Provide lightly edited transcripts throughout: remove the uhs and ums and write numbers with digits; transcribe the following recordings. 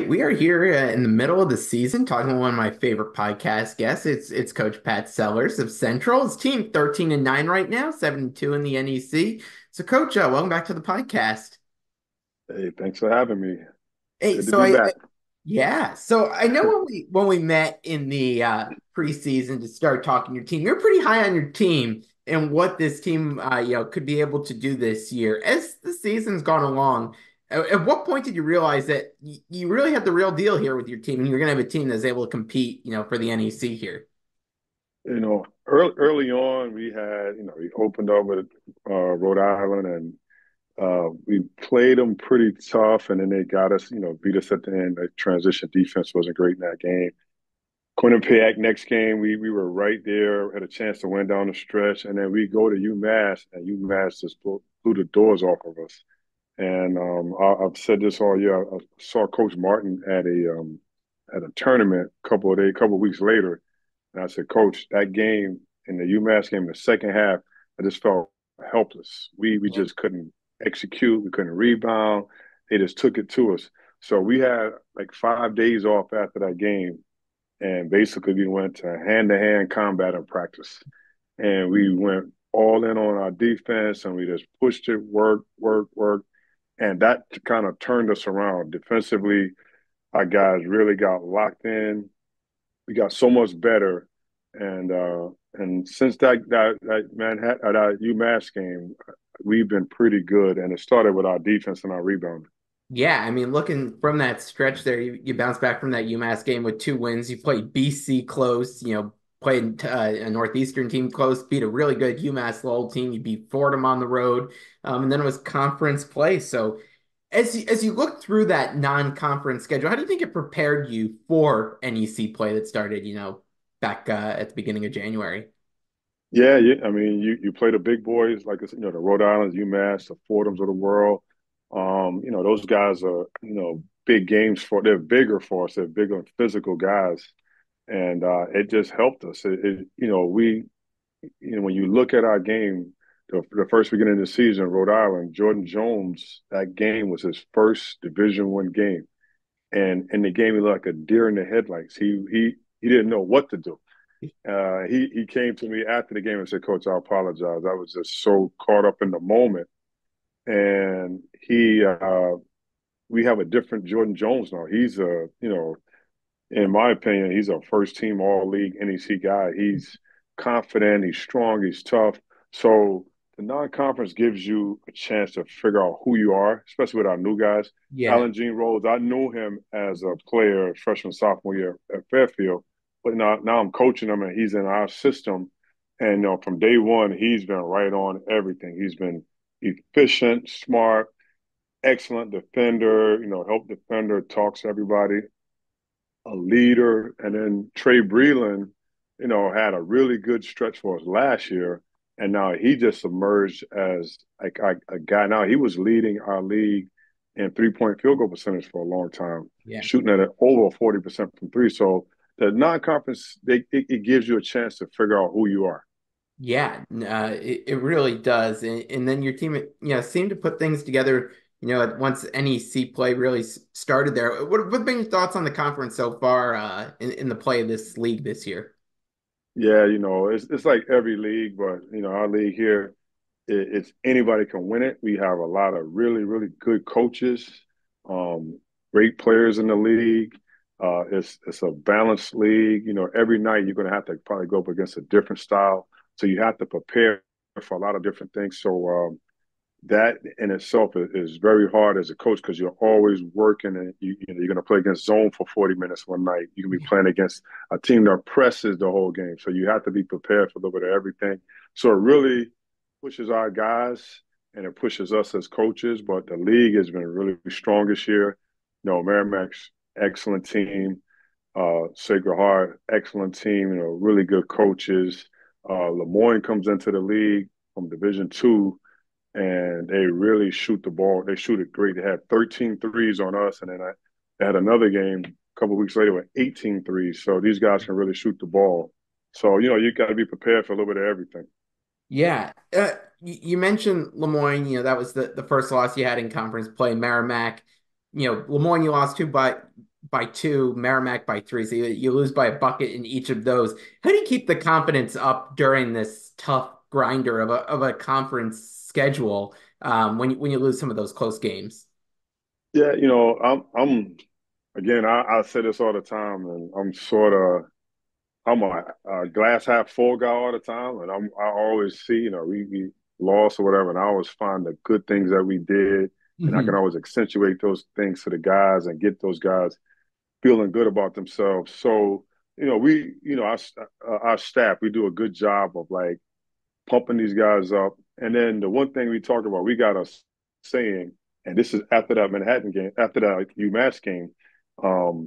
We are here in the middle of the season talking with one of my favorite podcast guests. It's Coach Pat Sellers of Central. His team 13-9 right now, 7-2 in the NEC. So, Coach, welcome back to the podcast. Hey, thanks for having me. Hey, Good to so be back. yeah, so I know when we met in the preseason to start talking your team, you're pretty high on your team and what this team could be able to do this year. As the season's gone along, at what point did you realize that you really have the real deal here with your team and you're going to have a team that's able to compete, for the NEC here? Early on, we opened up with Rhode Island, and we played them pretty tough, and then they got us, beat us at the end. The transition defense wasn't great in that game. Quinnipiac next game, we were right there, had a chance to win down the stretch, and then we go to UMass, and UMass just blew the doors off of us. And I've said this all year. I saw Coach Martin at a tournament couple of weeks later, and I said, Coach, that game in the UMass game, the second half, I just felt helpless. We Yeah. just couldn't execute. We couldn't rebound. They just took it to us. So we had like 5 days off after that game, and basically we went to hand combat and practice, and we went all in on our defense, and we just pushed it, work, and that kind of turned us around defensively. Our guys really got locked in. We got so much better, and since that Manhattan that UMass game, we've been pretty good. And it started with our defense and our rebounding. Yeah, I mean, looking from that stretch there, you bounced back from that UMass game with two wins. You played BC close, played a Northeastern team close, beat a really good UMass Lowell team. You beat Fordham on the road, and then it was conference play. So, as you look through that non-conference schedule, how do you think it prepared you for NEC play that started, back at the beginning of January? Yeah, yeah. I mean, you play the big boys like the Rhode Islands, UMass, the Fordhams of the world. Those guys are big games for. They're bigger for us. They're bigger physical guys, and it just helped us. When you look at our game, the first beginning of the season, Rhode Island, Jordan Jones, that game was his first Division I game, and in the game he looked like a deer in the headlights. He didn't know what to do. He came to me after the game and said, "Coach, I apologize. I was just so caught up in the moment." And we have a different Jordan Jones now. He's in my opinion, he's a first team all league NEC guy. He's confident, he's strong, he's tough. So the non conference gives you a chance to figure out who you are, especially with our new guys. Yeah. Alan Gene Rhodes, I knew him as a player freshman, sophomore year at Fairfield, but now I'm coaching him and he's in our system. And from day one, he's been right on everything. He's been efficient, smart, excellent defender, help defender, talks to everybody, a leader. And then Trey Breland, had a really good stretch for us last year. And now he just emerged as like a guy. Now he was leading our league in 3-point field goal percentage for a long time, Yeah. shooting at over 40% from three. So the non-conference, it gives you a chance to figure out who you are. Yeah, it really does. And then your team, seemed to put things together, once NEC play really started there. What have been your thoughts on the conference so far in the play of this league this year? Yeah, it's like every league, but our league here, it's anybody can win it. We have a lot of really, really good coaches, um, great players in the league. It's a balanced league. Every night you're going to have to probably go up against a different style, so you have to prepare for a lot of different things. So that in itself is very hard as a coach because you're always working, and you're going to play against zone for 40 minutes one night. You can be playing against a team that presses the whole game, so you have to be prepared for a little bit of everything. So it really pushes our guys and it pushes us as coaches. But the league has been really strong this year. Merrimack's excellent team, Sacred Heart excellent team. Really good coaches. Lemoyne comes into the league from Division II, and they really shoot the ball. They shoot it great. They had 13 threes on us, and then they had another game a couple of weeks later with 18 threes. So these guys can really shoot the ball. So, you got to be prepared for a little bit of everything. Yeah. You mentioned Lemoyne, that was the first loss you had in conference play. Merrimack, Lemoyne you lost to, but by two, Merrimack by three. So you lose by a bucket in each of those. How do you keep the confidence up during this tough grinder of a conference schedule when you lose some of those close games? Yeah, I'm again, I say this all the time, and I'm a glass half full guy all the time, and I always see, we lost or whatever, and I always find the good things that we did, and I can Hmm. always accentuate those things to the guys and get those guys feeling good about themselves. So, our staff, we do a good job of like pumping these guys up. And then the one thing we talk about, we got us saying, and this is after that Manhattan game, after that UMass game, um,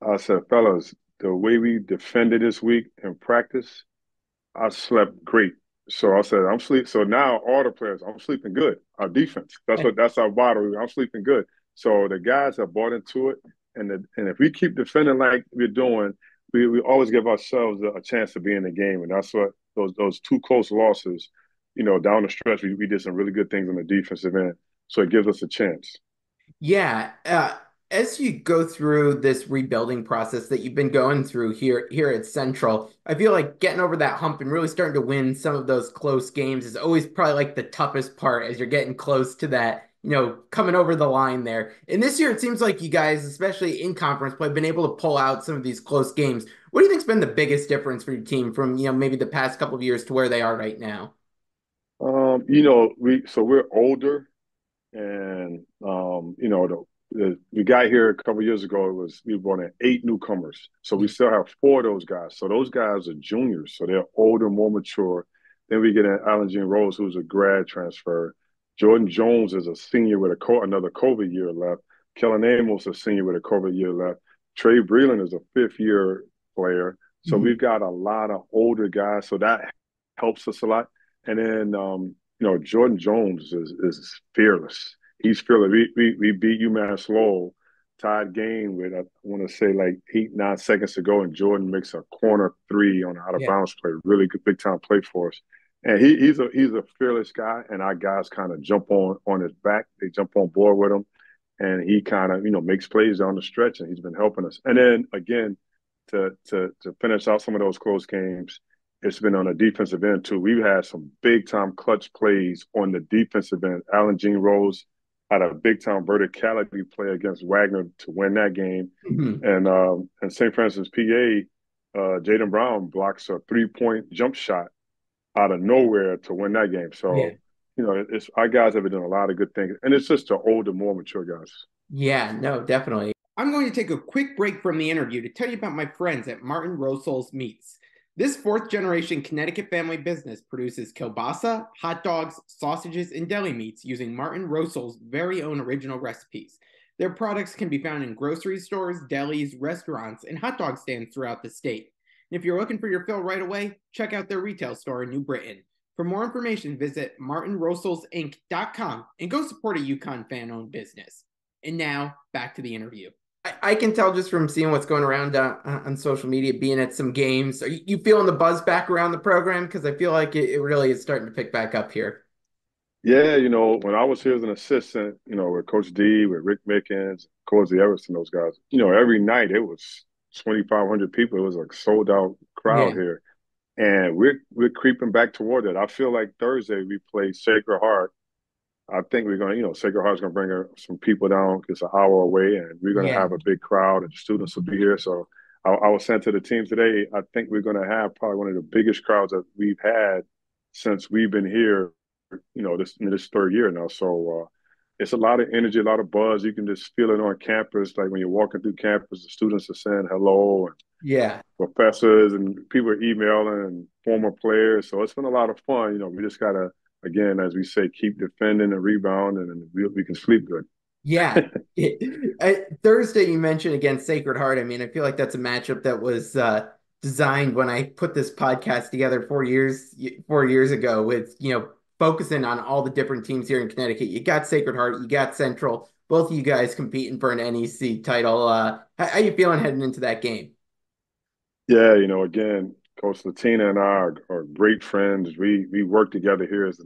I said, fellas, the way we defended this week in practice, I slept great. So I said, I'm sleep. So now all the players, I'm sleeping good. Our defense. That's our motto. I'm sleeping good. So the guys have bought into it. And if we keep defending like we're doing, we always give ourselves a chance to be in the game. And that's what those two close losses, down the stretch, we did some really good things on the defensive end. So it gives us a chance. Yeah, as you go through this rebuilding process that you've been going through here at Central, I feel like getting over that hump and really starting to win some of those close games is always probably like the toughest part as you're getting close to that, coming over the line there. And this year, it seems like you guys, especially in conference play, have been able to pull out some of these close games. What do you think's been the biggest difference for your team from, maybe the past couple of years to where they are right now? We're older. And we got here a couple of years ago. We brought in 8 newcomers, so we Yeah. still have 4 of those guys. So those guys are juniors, so they're older, more mature. Then we get in Alan Jean Rose, who's a grad transfer. Jordan Jones is a senior with another COVID year left. Kellen Amos, a senior with a COVID year left. Trey Breland is a fifth-year player. So Mhm. we've got a lot of older guys, so that helps us a lot. And then Jordan Jones is fearless. He's fearless. We beat UMass Lowell, tied game with I want to say like 8 9 seconds to go, and Jordan makes a corner three on an out of Yeah. bounds play. Really good big time play for us. And he's a fearless guy, and our guys kind of jump on his back. They jump on board with him, and he kind of makes plays down the stretch, and he's been helping us. And then again, to finish out some of those close games, it's been on the defensive end too. We've had some big time clutch plays on the defensive end. Alan Jean Rose had a big time verticality play against Wagner to win that game, Mhm. and St. Francis, PA, Jaden Brown blocks a 3-point jump shot out of nowhere to win that game. Yeah. So it's our guys have been doing a lot of good things, and it's just the older, more mature guys. Yeah, no, definitely. I'm going to take a quick break from the interview to tell you about my friends at Martin Rosol's Meats. This fourth generation Connecticut family business produces kielbasa, hot dogs, sausages, and deli meats using Martin Rosol's very own original recipes. Their products can be found in grocery stores, delis, restaurants, and hot dog stands throughout the state. And if you're looking for your fill right away, check out their retail store in New Britain. For more information, visit martinroselsinc.com and go support a Yukon fan owned business. And now back to the interview. I can tell just from seeing what's going around on social media, being at some games. Are you feeling the buzz back around the program? Because I feel like it really is starting to pick back up here. Yeah, when I was here as an assistant, with Coach D, with Rick Mickens, Cozy Everson, those guys, every night it was 2,500 people. It was a sold out crowd Yeah, here. And we're creeping back toward it. I feel like Thursday we play Sacred Heart. I think we're gonna, Sacred Heart's gonna bring some people down. It's an hour away, and we're gonna yeah, have a big crowd, and students will be here. So I was saying to the team today, I think we're gonna have probably one of the biggest crowds that we've had since we've been here. This third year now. So it's a lot of energy, a lot of buzz. You can just feel it on campus. Like when you're walking through campus, the students are saying hello, and yeah. professors and people are emailing and former players. So it's been a lot of fun. We just gotta, again, as we say, keep defending and rebounding, and we can sleep good. Yeah. Thursday, you mentioned against Sacred Heart. I mean, I feel like that's a matchup that was designed when I put this podcast together 4 years ago with, focusing on all the different teams here in Connecticut. You got Sacred Heart, you got Central, both of you guys competing for an NEC title. How you feeling heading into that game? Yeah, again, Coach Latina and I are great friends. We worked together here as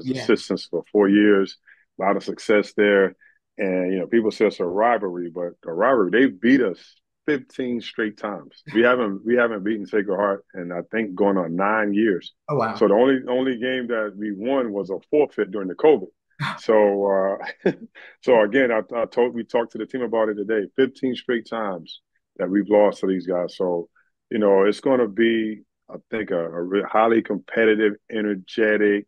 Yeah. assistants for 4 years. A lot of success there. And people say it's a rivalry, but a rivalry, they beat us 15 straight times. We haven't beaten Sacred Heart, and I think going on 9 years. Oh So wow. the only game that we won was a forfeit during the COVID. So so again, I told we talked to the team about it today. 15 straight times that we've lost to these guys. So it's going to be, I think, a highly competitive, energetic,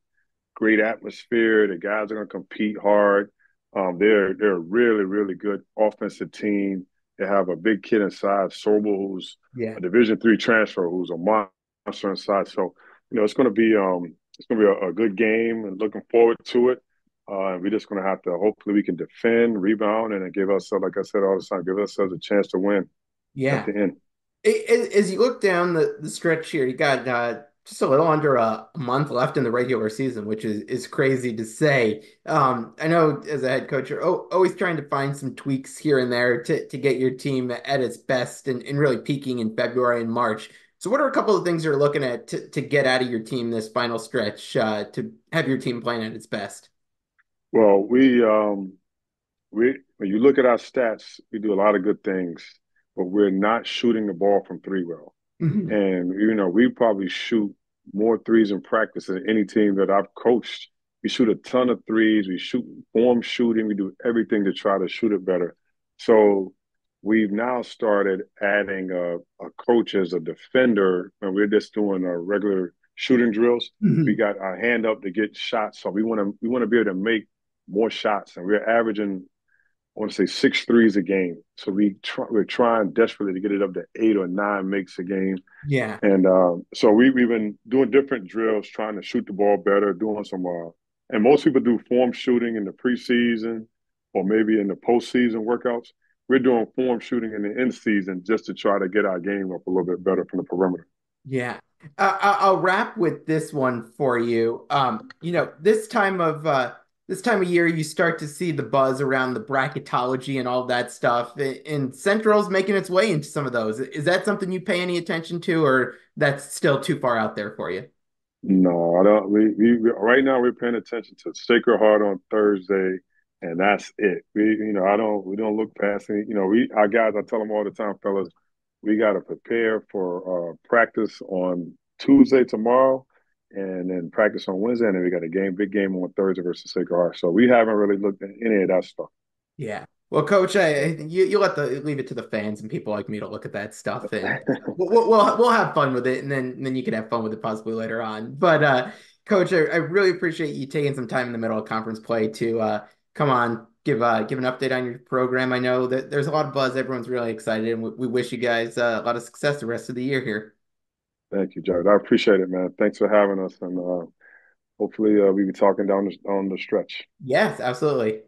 great atmosphere. The guys are going to compete hard. They're a really really good offensive team. They have a big kid inside, Sobel, who's Yeah. a Division III transfer, who's a monster inside. So it's going to be a good game, and looking forward to it. And we're just going to have to hopefully we can defend, rebound, and then give ourselves, like I said all the time, give ourselves a chance to win at Yeah. the end. As you look down the stretch here, you got just a little under a month left in the regular season, which is crazy to say. I know as a head coach, you're always trying to find some tweaks here and there to get your team at its best and really peaking in February and March. So, what are a couple of things you're looking at to get out of your team this final stretch to have your team playing at its best? Well, we when you look at our stats, we do a lot of good things, but we're not shooting the ball from three well. Mhm. And we probably shoot more threes in practice than any team that I've coached. We shoot a ton of threes. We shoot form shooting. We do everything to try to shoot it better. So we've now started adding a coach as a defender, and we're just doing regular shooting drills. We Mhm. got our hand up to get shots, so we want to be able to make more shots, and we're averaging, I want to say, six threes a game. So we're trying desperately to get it up to 8 or 9 makes a game. Yeah. And so we've been doing different drills, trying to shoot the ball better, doing some, and most people do form shooting in the preseason or maybe in the postseason workouts. We're doing form shooting in the in season just to try to get our game up a little bit better from the perimeter. Yeah. I'll wrap with this one for you. This time of year, you start to see the buzz around the bracketology and all that stuff, and Central's making its way into some of those. Is that something you pay any attention to, or that's still too far out there for you? No, I don't. Right now we're paying attention to Sacred Heart on Thursday, and that's it. We don't look past any. Our guys. I tell them all the time, fellas, we got to prepare for practice on Tuesday tomorrow, and then practice on Wednesday, and then we got a big game on Thursday versus Sacred Heart. So we haven't really looked at any of that stuff. Yeah. Well, Coach, you leave it to the fans and people like me to look at that stuff, and we'll have fun with it, and then you can have fun with it possibly later on. But Coach, I really appreciate you taking some time in the middle of conference play to come on, give an update on your program. I know that there's a lot of buzz, everyone's really excited, and we wish you guys a lot of success the rest of the year here. Thank you, Jared. I appreciate it, man. Thanks for having us, and hopefully we be talking down on the stretch. Yes, absolutely.